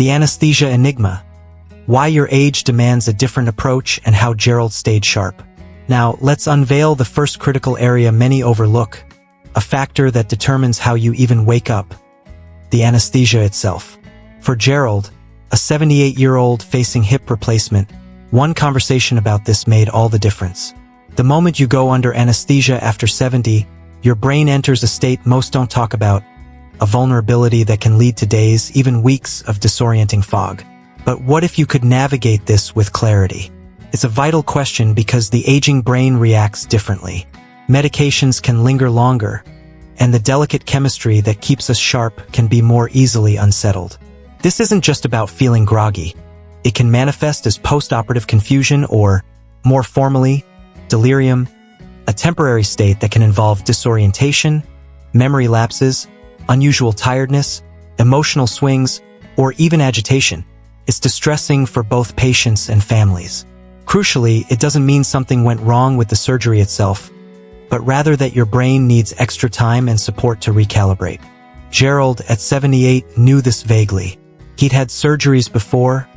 The anesthesia enigma. Why your age demands a different approach and how Gerald stayed sharp. Now, let's unveil the first critical area many overlook, a factor that determines how you even wake up. The anesthesia itself. For Gerald, a 78-year-old facing hip replacement, one conversation about this made all the difference. The moment you go under anesthesia after 70, your brain enters a state most don't talk about, a vulnerability that can lead to days, even weeks, of disorienting fog. But what if you could navigate this with clarity? It's a vital question because the aging brain reacts differently. Medications can linger longer, and the delicate chemistry that keeps us sharp can be more easily unsettled. This isn't just about feeling groggy. It can manifest as post-operative confusion or, more formally, delirium, a temporary state that can involve disorientation, memory lapses, unusual tiredness, emotional swings, or even agitation. It's distressing for both patients and families. Crucially, it doesn't mean something went wrong with the surgery itself, but rather that your brain needs extra time and support to recalibrate. Gerald, at 78, knew this vaguely. He'd had surgeries before,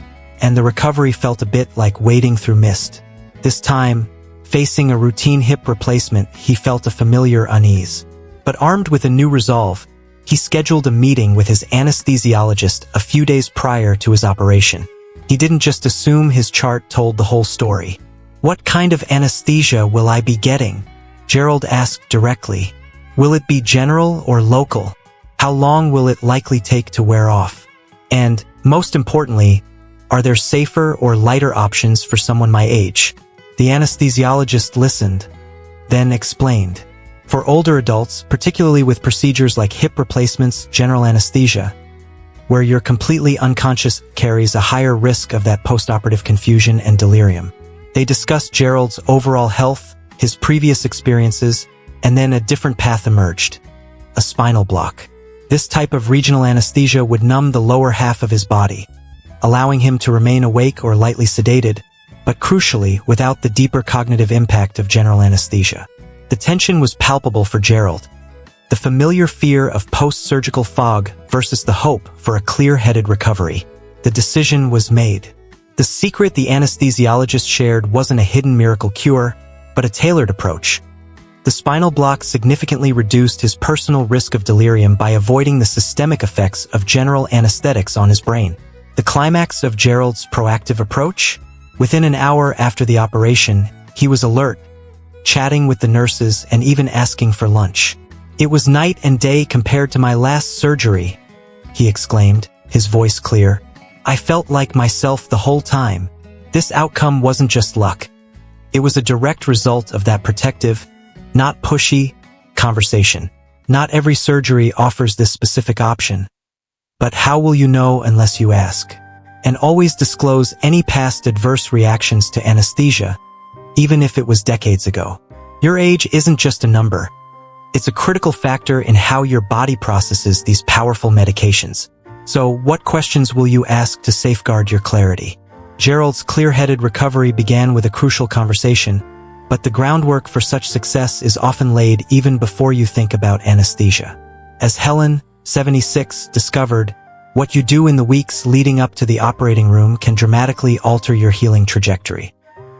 and the recovery felt a bit like wading through mist. This time, facing a routine hip replacement, he felt a familiar unease. But armed with a new resolve, he scheduled a meeting with his anesthesiologist a few days prior to his operation. He didn't just assume his chart told the whole story. "What kind of anesthesia will I be getting?" Gerald asked directly. "Will it be general or local? How long will it likely take to wear off? And, most importantly, are there safer or lighter options for someone my age?" The anesthesiologist listened, then explained. For older adults, particularly with procedures like hip replacements, general anesthesia, where you're completely unconscious, carries a higher risk of that post-operative confusion and delirium. They discussed Gerald's overall health, his previous experiences, and then a different path emerged: a spinal block. This type of regional anesthesia would numb the lower half of his body, allowing him to remain awake or lightly sedated, but crucially without the deeper cognitive impact of general anesthesia. The tension was palpable for Gerald. The familiar fear of post-surgical fog versus the hope for a clear-headed recovery. The decision was made. The secret the anesthesiologist shared wasn't a hidden miracle cure, but a tailored approach. The spinal block significantly reduced his personal risk of delirium by avoiding the systemic effects of general anesthetics on his brain. The climax of Gerald's proactive approach? Within an hour after the operation, he was alert, chatting with the nurses and even asking for lunch. "It was night and day compared to my last surgery," he exclaimed, his voice clear. "I felt like myself the whole time." This outcome wasn't just luck. It was a direct result of that protective, not pushy, conversation. Not every surgery offers this specific option. But how will you know unless you ask? And always disclose any past adverse reactions to anesthesia, even if it was decades ago. Your age isn't just a number. It's a critical factor in how your body processes these powerful medications. So, what questions will you ask to safeguard your clarity? Gerald's clear-headed recovery began with a crucial conversation, but the groundwork for such success is often laid even before you think about anesthesia. As Helen, 76, discovered, what you do in the weeks leading up to the operating room can dramatically alter your healing trajectory.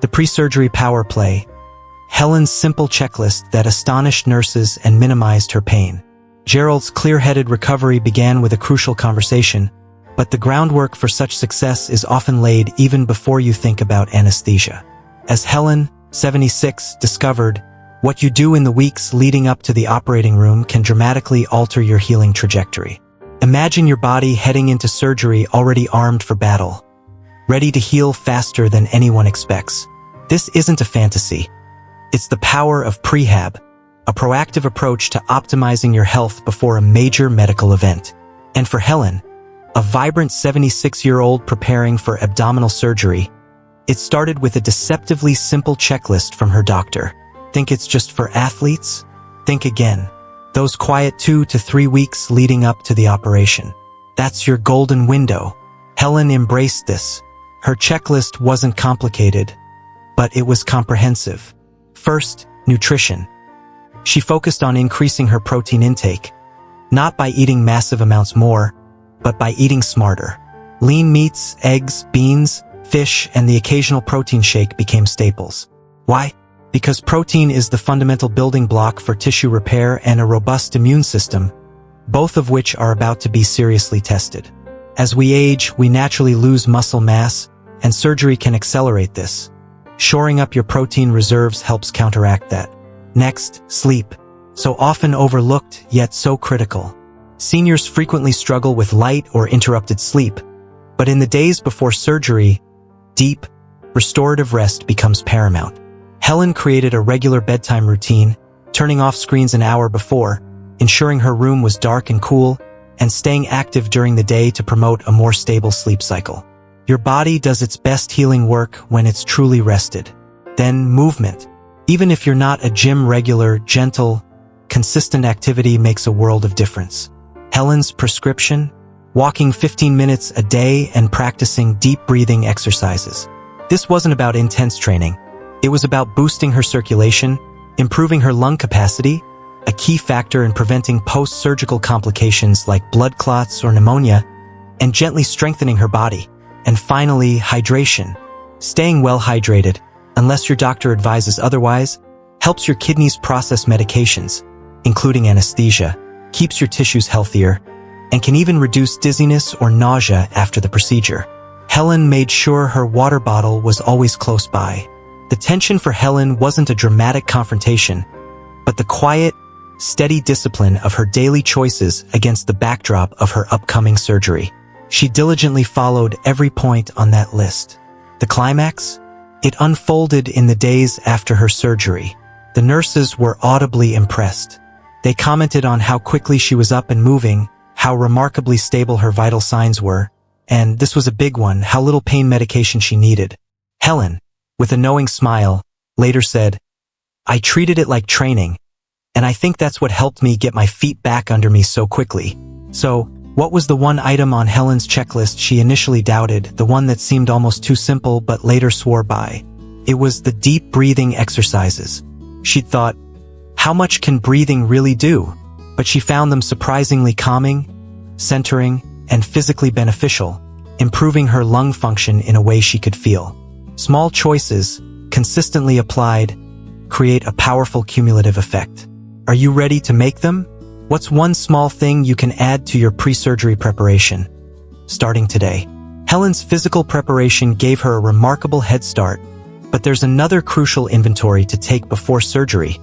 The pre-surgery power play. Helen's simple checklist that astonished nurses and minimized her pain. Gerald's clear-headed recovery began with a crucial conversation, but the groundwork for such success is often laid even before you think about anesthesia. As Helen, 76, discovered, what you do in the weeks leading up to the operating room can dramatically alter your healing trajectory. Imagine your body heading into surgery already armed for battle, ready to heal faster than anyone expects. This isn't a fantasy. It's the power of prehab, a proactive approach to optimizing your health before a major medical event. And for Helen, a vibrant 76-year-old preparing for abdominal surgery, it started with a deceptively simple checklist from her doctor. Think it's just for athletes? Think again. Those quiet 2 to 3 weeks leading up to the operation. That's your golden window. Helen embraced this. Her checklist wasn't complicated, but it was comprehensive. First, nutrition. She focused on increasing her protein intake, not by eating massive amounts more, but by eating smarter. Lean meats, eggs, beans, fish, and the occasional protein shake became staples. Why? Because protein is the fundamental building block for tissue repair and a robust immune system, both of which are about to be seriously tested. As we age, we naturally lose muscle mass, and surgery can accelerate this. Shoring up your protein reserves helps counteract that. Next, sleep. So often overlooked, yet so critical. Seniors frequently struggle with light or interrupted sleep, but in the days before surgery, deep, restorative rest becomes paramount. Helen created a regular bedtime routine, turning off screens an hour before, ensuring her room was dark and cool, and staying active during the day to promote a more stable sleep cycle. Your body does its best healing work when it's truly rested. Then movement. Even if you're not a gym regular, gentle, consistent activity makes a world of difference. Helen's prescription? Walking 15 minutes a day and practicing deep breathing exercises. This wasn't about intense training. It was about boosting her circulation, improving her lung capacity, a key factor in preventing post-surgical complications like blood clots or pneumonia, and gently strengthening her body. And finally, hydration. Staying well hydrated, unless your doctor advises otherwise, helps your kidneys process medications, including anesthesia, keeps your tissues healthier, and can even reduce dizziness or nausea after the procedure. Helen made sure her water bottle was always close by. The tension for Helen wasn't a dramatic confrontation, but the quiet, steady discipline of her daily choices against the backdrop of her upcoming surgery. She diligently followed every point on that list. The climax? It unfolded in the days after her surgery. The nurses were audibly impressed. They commented on how quickly she was up and moving, how remarkably stable her vital signs were, and this was a big one, how little pain medication she needed. Helen, with a knowing smile, later said, "I treated it like training, and I think that's what helped me get my feet back under me so quickly." So, what was the one item on Helen's checklist she initially doubted, the one that seemed almost too simple but later swore by? It was the deep breathing exercises. She'd thought, how much can breathing really do? But she found them surprisingly calming, centering, and physically beneficial, improving her lung function in a way she could feel. Small choices, consistently applied, create a powerful cumulative effect. Are you ready to make them? What's one small thing you can add to your pre-surgery preparation? Starting today. Helen's physical preparation gave her a remarkable head start, but there's another crucial inventory to take before surgery.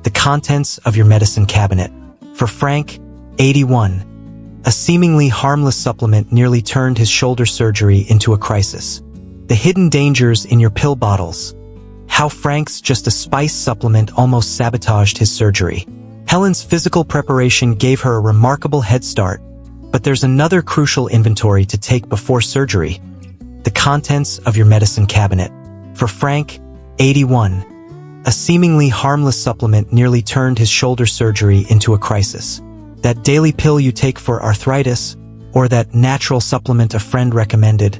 The contents of your medicine cabinet. For Frank, 81, a seemingly harmless supplement nearly turned his shoulder surgery into a crisis. The hidden dangers in your pill bottles. How Frank's just a spice supplement almost sabotaged his surgery. Helen's physical preparation gave her a remarkable head start, but there's another crucial inventory to take before surgery. The contents of your medicine cabinet. For Frank, 81, a seemingly harmless supplement nearly turned his shoulder surgery into a crisis. That daily pill you take for arthritis, or that natural supplement a friend recommended,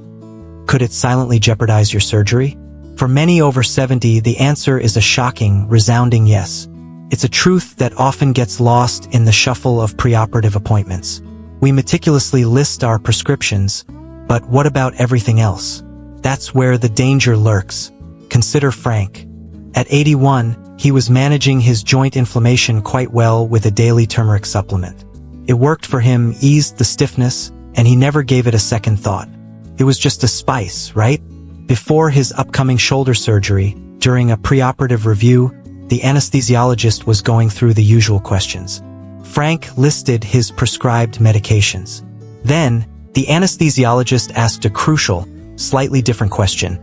could it silently jeopardize your surgery? For many over 70, the answer is a shocking, resounding yes. It's a truth that often gets lost in the shuffle of preoperative appointments. We meticulously list our prescriptions, but what about everything else? That's where the danger lurks. Consider Frank. At 81, he was managing his joint inflammation quite well with a daily turmeric supplement. It worked for him, eased the stiffness, and he never gave it a second thought. It was just a spice, right? Before his upcoming shoulder surgery, during a preoperative review, the anesthesiologist was going through the usual questions. Frank listed his prescribed medications. Then, the anesthesiologist asked a crucial, slightly different question.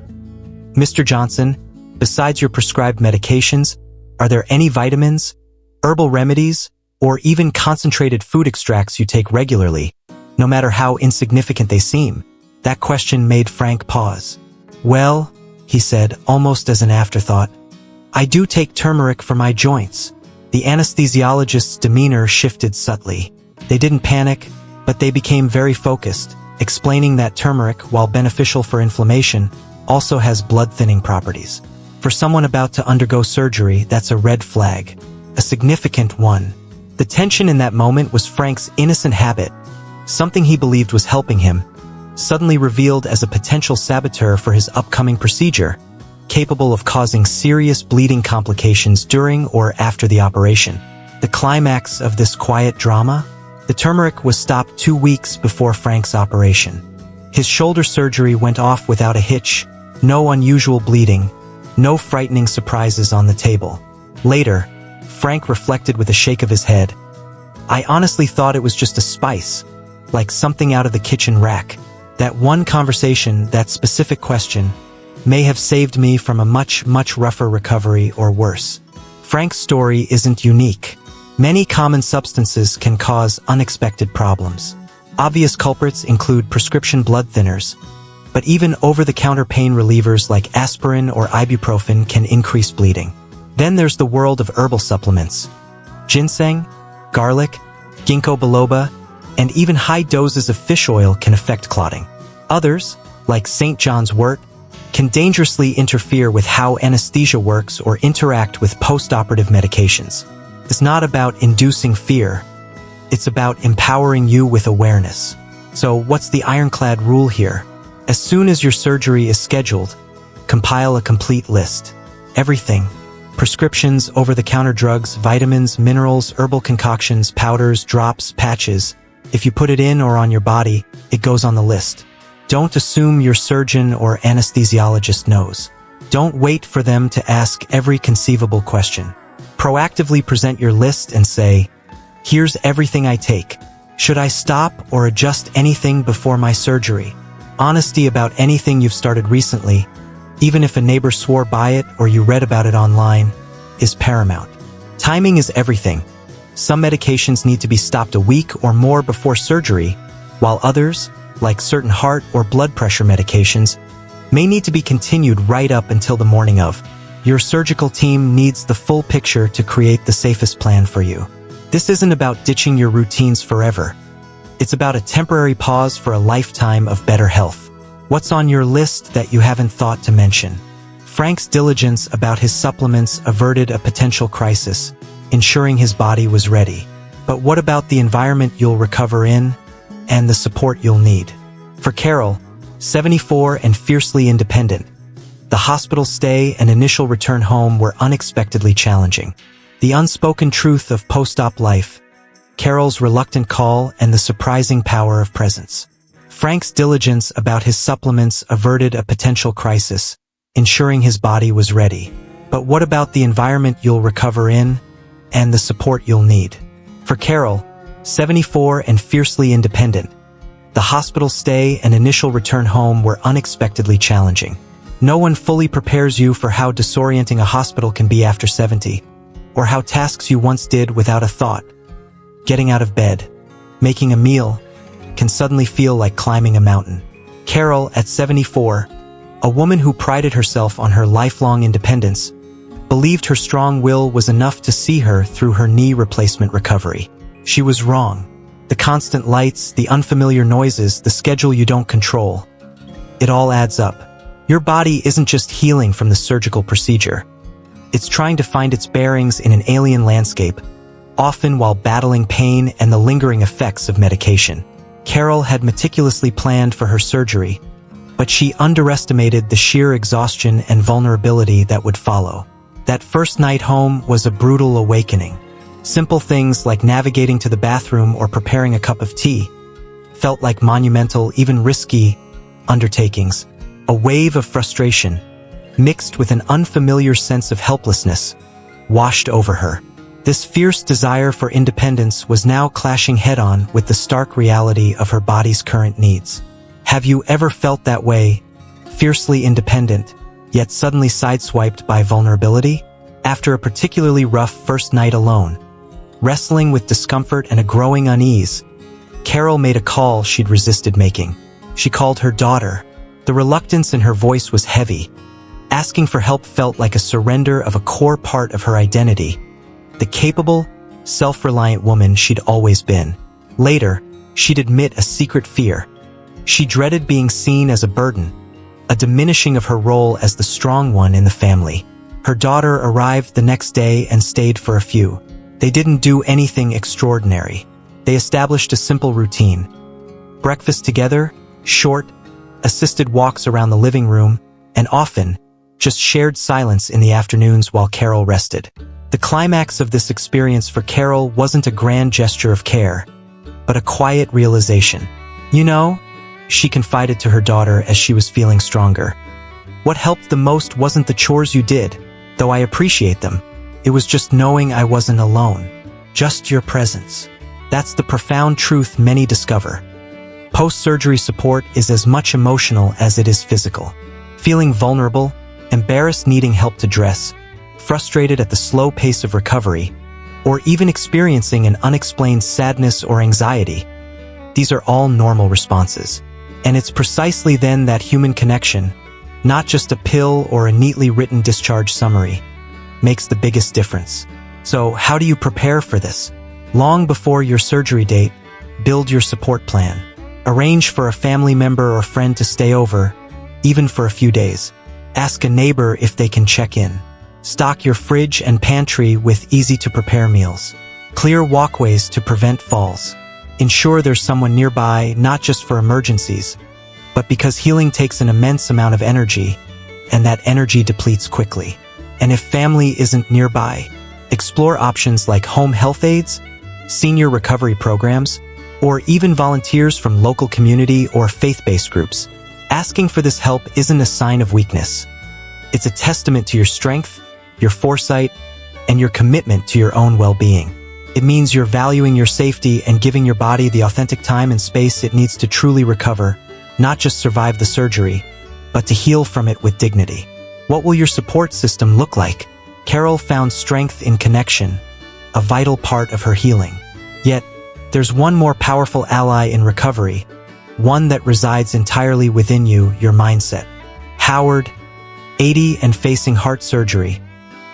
"Mr. Johnson, besides your prescribed medications, are there any vitamins, herbal remedies, or even concentrated food extracts you take regularly, no matter how insignificant they seem?" That question made Frank pause. "Well," he said, almost as an afterthought, "I do take turmeric for my joints." The anesthesiologist's demeanor shifted subtly. They didn't panic, but they became very focused, explaining that turmeric, while beneficial for inflammation, also has blood-thinning properties. For someone about to undergo surgery, that's a red flag, a significant one. The tension in that moment was Frank's innocent habit, something he believed was helping him, suddenly revealed as a potential saboteur for his upcoming procedure, capable of causing serious bleeding complications during or after the operation. The climax of this quiet drama? The turmeric was stopped 2 weeks before Frank's operation. His shoulder surgery went off without a hitch, no unusual bleeding, no frightening surprises on the table. Later, Frank reflected with a shake of his head. I honestly thought it was just a spice, like something out of the kitchen rack. That one conversation, that specific question, may have saved me from a much rougher recovery or worse. Frank's story isn't unique. Many common substances can cause unexpected problems. Obvious culprits include prescription blood thinners, but even over-the-counter pain relievers like aspirin or ibuprofen can increase bleeding. Then there's the world of herbal supplements. Ginseng, garlic, ginkgo biloba, and even high doses of fish oil can affect clotting. Others, like St. John's wort, can dangerously interfere with how anesthesia works or interact with post-operative medications. It's not about inducing fear. It's about empowering you with awareness. So what's the ironclad rule here? As soon as your surgery is scheduled, compile a complete list. Everything. Prescriptions, over-the-counter drugs, vitamins, minerals, herbal concoctions, powders, drops, patches. If you put it in or on your body, it goes on the list. Don't assume your surgeon or anesthesiologist knows. Don't wait for them to ask every conceivable question. Proactively present your list and say, here's everything I take. Should I stop or adjust anything before my surgery? Honesty about anything you've started recently, even if a neighbor swore by it or you read about it online, is paramount. Timing is everything. Some medications need to be stopped a week or more before surgery, while others, like certain heart or blood pressure medications, may need to be continued right up until the morning of. Your surgical team needs the full picture to create the safest plan for you. This isn't about ditching your routines forever. It's about a temporary pause for a lifetime of better health. What's on your list that you haven't thought to mention? Frank's diligence about his supplements averted a potential crisis, ensuring his body was ready. But what about the environment you'll recover in and the support you'll need? For Carol, 74 and fiercely independent, the hospital stay and initial return home were unexpectedly challenging. The unspoken truth of post-op life, Carol's reluctant call, and the surprising power of presence. Frank's diligence about his supplements averted a potential crisis, ensuring his body was ready. But what about the environment you'll recover in and the support you'll need? For Carol, 74 and fiercely independent, the hospital stay and initial return home were unexpectedly challenging. No one fully prepares you for how disorienting a hospital can be after 70, or how tasks you once did without a thought, getting out of bed, making a meal, can suddenly feel like climbing a mountain. Carol, at 74, a woman who prided herself on her lifelong independence, believed her strong will was enough to see her through her knee replacement recovery. She was wrong. The constant lights, the unfamiliar noises, the schedule you don't control. It all adds up. Your body isn't just healing from the surgical procedure. It's trying to find its bearings in an alien landscape, often while battling pain and the lingering effects of medication. Carol had meticulously planned for her surgery, but she underestimated the sheer exhaustion and vulnerability that would follow. That first night home was a brutal awakening. Simple things like navigating to the bathroom or preparing a cup of tea felt like monumental, even risky, undertakings. A wave of frustration, mixed with an unfamiliar sense of helplessness, washed over her. This fierce desire for independence was now clashing head-on with the stark reality of her body's current needs. Have you ever felt that way, fiercely independent, yet suddenly sideswiped by vulnerability? After a particularly rough first night alone, wrestling with discomfort and a growing unease, Carol made a call she'd resisted making. She called her daughter. The reluctance in her voice was heavy. Asking for help felt like a surrender of a core part of her identity, the capable, self-reliant woman she'd always been. Later, she'd admit a secret fear. She dreaded being seen as a burden, a diminishing of her role as the strong one in the family. Her daughter arrived the next day and stayed for a few. They didn't do anything extraordinary. They established a simple routine. Breakfast together, short, assisted walks around the living room, and often, just shared silence in the afternoons while Carol rested. The climax of this experience for Carol wasn't a grand gesture of care, but a quiet realization. You know, she confided to her daughter as she was feeling stronger. What helped the most wasn't the chores you did, though I appreciate them. It was just knowing I wasn't alone. Just your presence. That's the profound truth many discover. Post-surgery support is as much emotional as it is physical. Feeling vulnerable, embarrassed needing help to dress, frustrated at the slow pace of recovery, or even experiencing an unexplained sadness or anxiety. These are all normal responses. And it's precisely then that human connection, not just a pill or a neatly written discharge summary, makes the biggest difference. So, how do you prepare for this? Long before your surgery date, build your support plan. Arrange for a family member or friend to stay over, even for a few days. Ask a neighbor if they can check in. Stock your fridge and pantry with easy-to-prepare meals. Clear walkways to prevent falls. Ensure there's someone nearby, not just for emergencies, but because healing takes an immense amount of energy, and that energy depletes quickly. And if family isn't nearby, explore options like home health aides, senior recovery programs, or even volunteers from local community or faith-based groups. Asking for this help isn't a sign of weakness. It's a testament to your strength, your foresight, and your commitment to your own well-being. It means you're valuing your safety and giving your body the authentic time and space it needs to truly recover, not just survive the surgery, but to heal from it with dignity. What will your support system look like? Carol found strength in connection, a vital part of her healing. Yet, there's one more powerful ally in recovery, one that resides entirely within you, your mindset. Howard, 80 and facing heart surgery,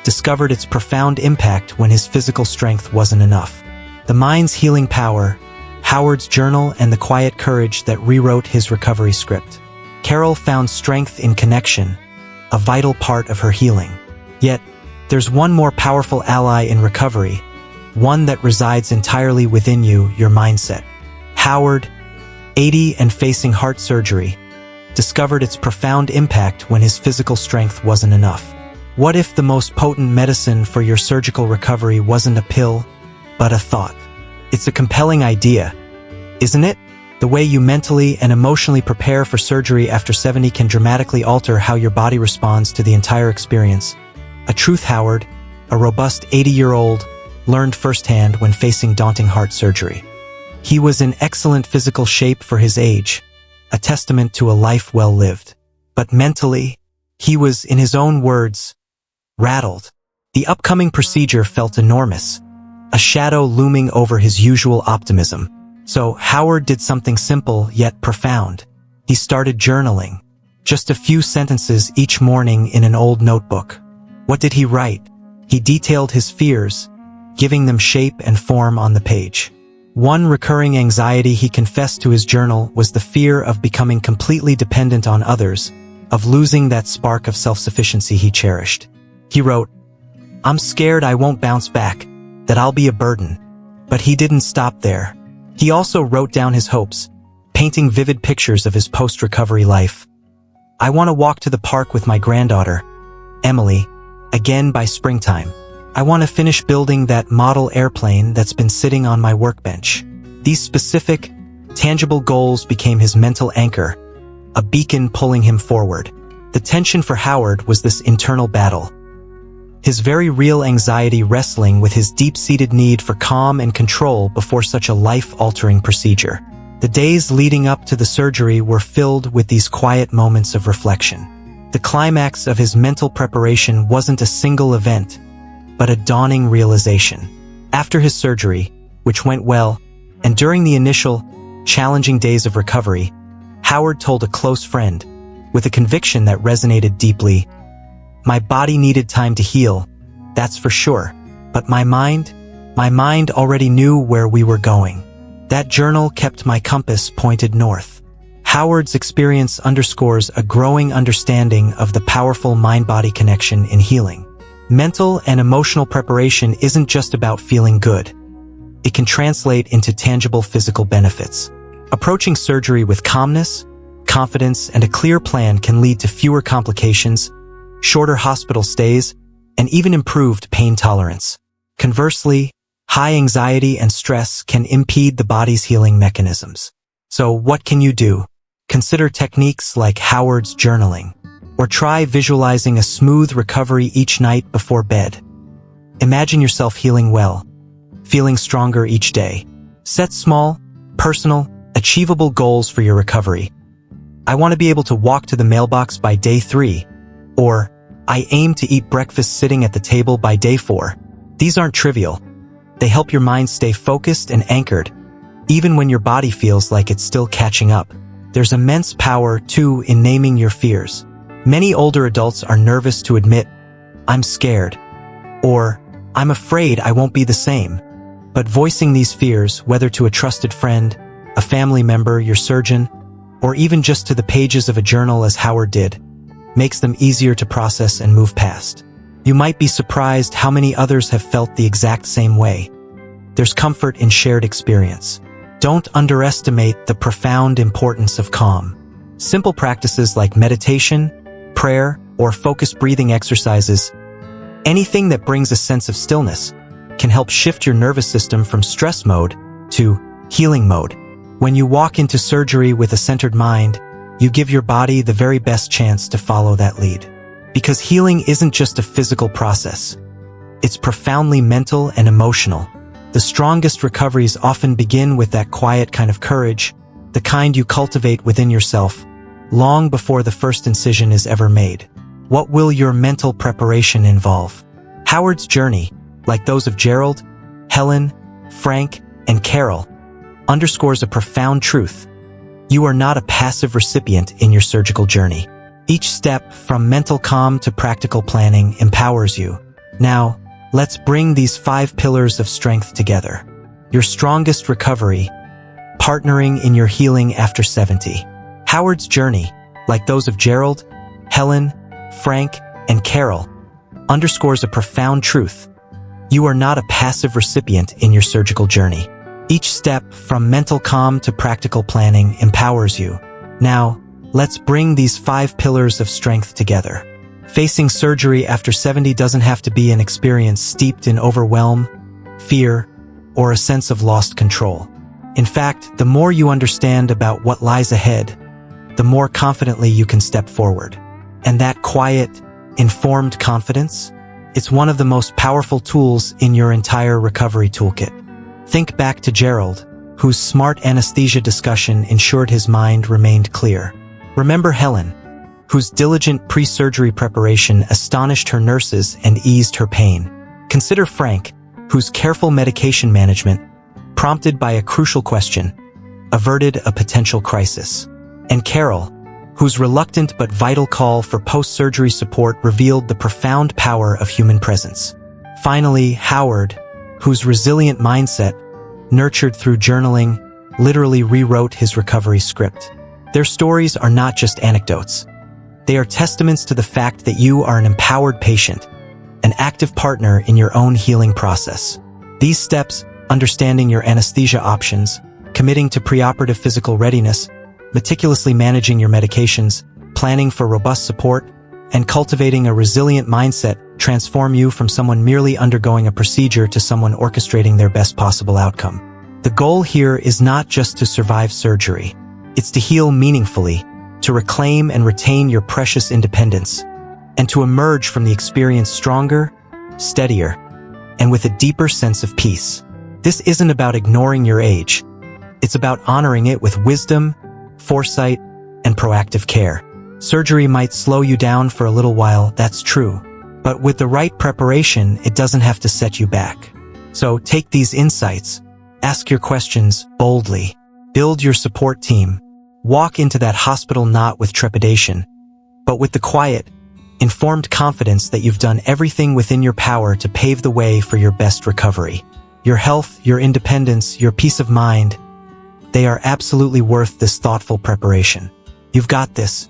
discovered its profound impact when his physical strength wasn't enough. The mind's healing power, Howard's journal, and the quiet courage that rewrote his recovery script. Carol found strength in connection, a vital part of her healing. Yet, there's one more powerful ally in recovery, one that resides entirely within you, your mindset. Howard, 80 and facing heart surgery, discovered its profound impact when his physical strength wasn't enough. What if the most potent medicine for your surgical recovery wasn't a pill, but a thought? It's a compelling idea, isn't it? The way you mentally and emotionally prepare for surgery after 70 can dramatically alter how your body responds to the entire experience. A truth Howard, a robust 80-year-old, learned firsthand when facing daunting heart surgery. He was in excellent physical shape for his age, a testament to a life well lived. But mentally, he was, in his own words, rattled. The upcoming procedure felt enormous, a shadow looming over his usual optimism. So Howard did something simple yet profound. He started journaling, just a few sentences each morning in an old notebook. What did he write? He detailed his fears, giving them shape and form on the page. One recurring anxiety he confessed to his journal was the fear of becoming completely dependent on others, of losing that spark of self-sufficiency he cherished. He wrote, "I'm scared I won't bounce back, that I'll be a burden." But he didn't stop there. He also wrote down his hopes, painting vivid pictures of his post-recovery life. "I want to walk to the park with my granddaughter, Emily, again by springtime. I want to finish building that model airplane that's been sitting on my workbench." These specific, tangible goals became his mental anchor, a beacon pulling him forward. The tension for Howard was this internal battle, his very real anxiety wrestling with his deep-seated need for calm and control before such a life-altering procedure. The days leading up to the surgery were filled with these quiet moments of reflection. The climax of his mental preparation wasn't a single event, but a dawning realization. After his surgery, which went well, and during the initial, challenging days of recovery, Howard told a close friend, with a conviction that resonated deeply, "My body needed time to heal, that's for sure, but my mind already knew where we were going. That journal kept my compass pointed north." Howard's experience underscores a growing understanding of the powerful mind-body connection in healing. Mental and emotional preparation isn't just about feeling good. It can translate into tangible physical benefits. Approaching surgery with calmness, confidence, and a clear plan can lead to fewer complications, shorter hospital stays, and even improved pain tolerance. Conversely, high anxiety and stress can impede the body's healing mechanisms. So what can you do? Consider techniques like Howard's journaling, or try visualizing a smooth recovery each night before bed. Imagine yourself healing well, feeling stronger each day. Set small, personal, achievable goals for your recovery. I want to be able to walk to the mailbox by day 3, or I aim to eat breakfast sitting at the table by day 4. These aren't trivial. They help your mind stay focused and anchored, even when your body feels like it's still catching up. There's immense power, too, in naming your fears. Many older adults are nervous to admit, "I'm scared," or "I'm afraid I won't be the same." But voicing these fears, whether to a trusted friend, a family member, your surgeon, or even just to the pages of a journal as Howard did, makes them easier to process and move past. You might be surprised how many others have felt the exact same way. There's comfort in shared experience. Don't underestimate the profound importance of calm. Simple practices like meditation, prayer, or focused breathing exercises, anything that brings a sense of stillness, can help shift your nervous system from stress mode to healing mode. When you walk into surgery with a centered mind, you give your body the very best chance to follow that lead. Because healing isn't just a physical process. It's profoundly mental and emotional. The strongest recoveries often begin with that quiet kind of courage, the kind you cultivate within yourself, long before the first incision is ever made. What will your mental preparation involve? Howard's journey, like those of Gerald, Helen, Frank, and Carol, underscores a profound truth. You are not a passive recipient in your surgical journey. Each step, from mental calm to practical planning, empowers you. Now, let's bring these 5 pillars of strength together. Your strongest recovery, partnering in your healing after 70. Howard's journey, like those of Gerald, Helen, Frank, and Carol, underscores a profound truth. You are not a passive recipient in your surgical journey. Each step, from mental calm to practical planning, empowers you. Now, let's bring these 5 pillars of strength together. Facing surgery after 70 doesn't have to be an experience steeped in overwhelm, fear, or a sense of lost control. In fact, the more you understand about what lies ahead, the more confidently you can step forward. And that quiet, informed confidence, it's one of the most powerful tools in your entire recovery toolkit. Think back to Gerald, whose smart anesthesia discussion ensured his mind remained clear. Remember Helen, whose diligent pre-surgery preparation astonished her nurses and eased her pain. Consider Frank, whose careful medication management, prompted by a crucial question, averted a potential crisis. And Carol, whose reluctant but vital call for post-surgery support revealed the profound power of human presence. Finally, Howard, whose resilient mindset, nurtured through journaling, literally rewrote his recovery script. Their stories are not just anecdotes. They are testaments to the fact that you are an empowered patient, an active partner in your own healing process. These steps, understanding your anesthesia options, committing to preoperative physical readiness, meticulously managing your medications, planning for robust support, and cultivating a resilient mindset, transform you from someone merely undergoing a procedure to someone orchestrating their best possible outcome. The goal here is not just to survive surgery. It's to heal meaningfully, to reclaim and retain your precious independence, and to emerge from the experience stronger, steadier, and with a deeper sense of peace. This isn't about ignoring your age. It's about honoring it with wisdom, foresight, and proactive care. Surgery might slow you down for a little while, that's true. But with the right preparation, it doesn't have to set you back. So take these insights, ask your questions boldly, build your support team, walk into that hospital not with trepidation, but with the quiet, informed confidence that you've done everything within your power to pave the way for your best recovery. Your health, your independence, your peace of mind, they are absolutely worth this thoughtful preparation. You've got this.